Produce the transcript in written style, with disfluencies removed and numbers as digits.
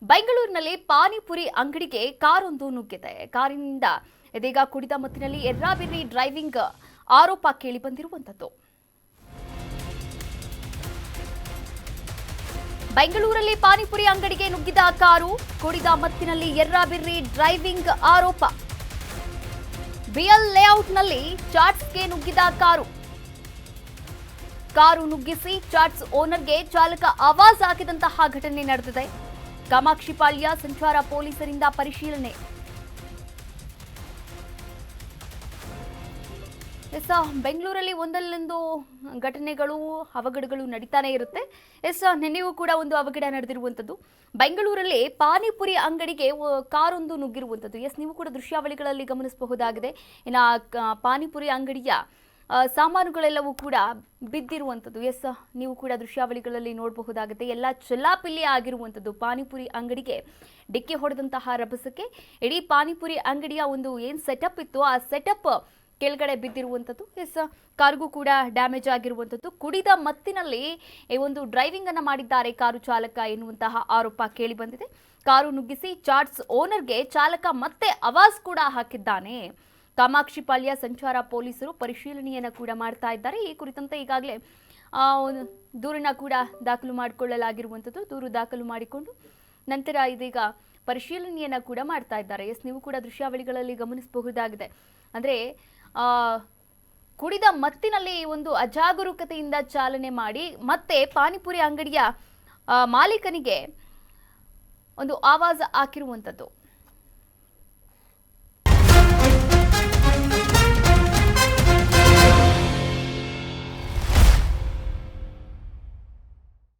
ಬೆಂಗಳೂರಿನಲ್ಲಿ ಪಾನಿಪುರಿ ಅಂಗಡಿಗೆ ಕಾರೊಂದು ನುಗ್ಗಿದೆ. ಕಾರಿನಿಂದ ಇದೀಗ ಕುಡಿದ ಮತ್ತಿನಲ್ಲಿ ಎರ್ರಾಬಿರ್ರಿ ಡ್ರೈವಿಂಗ್ ಆರೋಪ ಕೇಳಿಬಂದಿರುವಂತದ್ದು. ಬೆಂಗಳೂರಲ್ಲಿ ಪಾನಿಪುರಿ ಅಂಗಡಿಗೆ ನುಗ್ಗಿದ ಕಾರು, ಕುಡಿದ ಮತ್ತಿನಲ್ಲಿ ಎರ್ರಾಬಿರ್ರಿ ಡ್ರೈವಿಂಗ್ ಆರೋಪ. ಬಿಎಲ್ ಲೇಔಟ್ನಲ್ಲಿ ಚಾಟ್ಸ್ಗೆ ನುಗ್ಗಿದ ಕಾರು ನುಗ್ಗಿಸಿ ಚಾಟ್ಸ್ ಓನರ್ಗೆ ಚಾಲಕ ಆವಾಜ್ ಹಾಕಿದಂತಹ ಘಟನೆ ನಡೆದಿದೆ. ಕಾಮಾಕ್ಷಿಪಾಳ್ಯ ಸಂಚಾರ ಪೊಲೀಸರಿಂದ ಪರಿಶೀಲನೆ. ಬೆಂಗಳೂರಲ್ಲಿ ಒಂದಲ್ಲೊಂದು ಘಟನೆಗಳು ಅವಘಡಗಳು ನಡೀತಾನೆ ಇರುತ್ತೆ. ನಿನ್ನೆಯೂ ಕೂಡ ಒಂದು ಅವಘಡ ನಡೆದಿರುವಂಥದ್ದು. ಬೆಂಗಳೂರಲ್ಲಿ ಪಾನಿಪುರಿ ಅಂಗಡಿಗೆ ಕಾರೊಂದು ನುಗ್ಗಿರುವಂಥದ್ದು. ನೀವು ಕೂಡ ದೃಶ್ಯಾವಳಿಗಳಲ್ಲಿ ಗಮನಿಸಬಹುದಾಗಿದೆ. ಇನ್ನು ಪಾನಿಪುರಿ ಅಂಗಡಿಯ ಸಾಮಾನುಗಳೆಲ್ಲವೂ ಕೂಡ ಬಿದ್ದಿರುವಂಥದ್ದು. ನೀವು ಕೂಡ ದೃಶ್ಯಾವಳಿಗಳಲ್ಲಿ ನೋಡಬಹುದಾಗುತ್ತೆ. ಎಲ್ಲ ಚೆಲ್ಲಾಪಿಲ್ಲಿ ಆಗಿರುವಂಥದ್ದು. ಪಾನಿಪುರಿ ಅಂಗಡಿಗೆ ಡಿಕ್ಕಿ ಹೊಡೆದಂತಹ ರಭಸಕ್ಕೆ ಇಡೀ ಪಾನಿಪುರಿ ಅಂಗಡಿಯ ಒಂದು ಏನು ಸೆಟಪ್ ಇತ್ತು ಆ ಸೆಟಪ್ ಕೆಳಗಡೆ ಬಿದ್ದಿರುವಂಥದ್ದು. ಕಾರ್ಗೂ ಕೂಡ ಡ್ಯಾಮೇಜ್ ಆಗಿರುವಂಥದ್ದು. ಕುಡಿದ ಮತ್ತಿನಲ್ಲಿ ಈ ಒಂದು ಡ್ರೈವಿಂಗ್ ಅನ್ನ ಮಾಡಿದ್ದಾರೆ ಕಾರು ಚಾಲಕ ಎನ್ನುವಂತಹ ಆರೋಪ ಕೇಳಿ ಬಂದಿದೆ. ಕಾರು ನುಗ್ಗಿಸಿ ಚಾಟ್ಸ್ ಓನರ್ಗೆ ಚಾಲಕ ಮತ್ತೆ ಆವಾಜ್ ಕೂಡ ಹಾಕಿದ್ದಾನೆ. ಕಾಮಾಕ್ಷಿಪಾಳ್ಯ ಸಂಚಾರ ಪೊಲೀಸರು ಪರಿಶೀಲನೆಯನ್ನ ಕೂಡ ಮಾಡ್ತಾ ಇದ್ದಾರೆ. ಈ ಕುರಿತಂತೆ ಈಗಾಗಲೇ ದೂರನ್ನ ಕೂಡ ದಾಖಲು ಮಾಡಿಕೊಳ್ಳಲಾಗಿರುವಂಥದ್ದು. ದೂರು ದಾಖಲು ಮಾಡಿಕೊಂಡು ನಂತರ ಇದೀಗ ಪರಿಶೀಲನೆಯನ್ನ ಕೂಡ ಮಾಡ್ತಾ ಇದ್ದಾರೆ. ನೀವು ಕೂಡ ದೃಶ್ಯಾವಳಿಗಳಲ್ಲಿ ಗಮನಿಸಬಹುದಾಗಿದೆ. ಅಂದ್ರೆ ಕುಡಿದ ಮತ್ತಿನಲ್ಲಿ ಒಂದು ಅಜಾಗರೂಕತೆಯಿಂದ ಚಾಲನೆ ಮಾಡಿ ಮತ್ತೆ ಪಾನಿಪುರಿ ಅಂಗಡಿಯ ಮಾಲೀಕನಿಗೆ ಒಂದು ಆವಾಜ್ ಹಾಕಿರುವಂಥದ್ದು.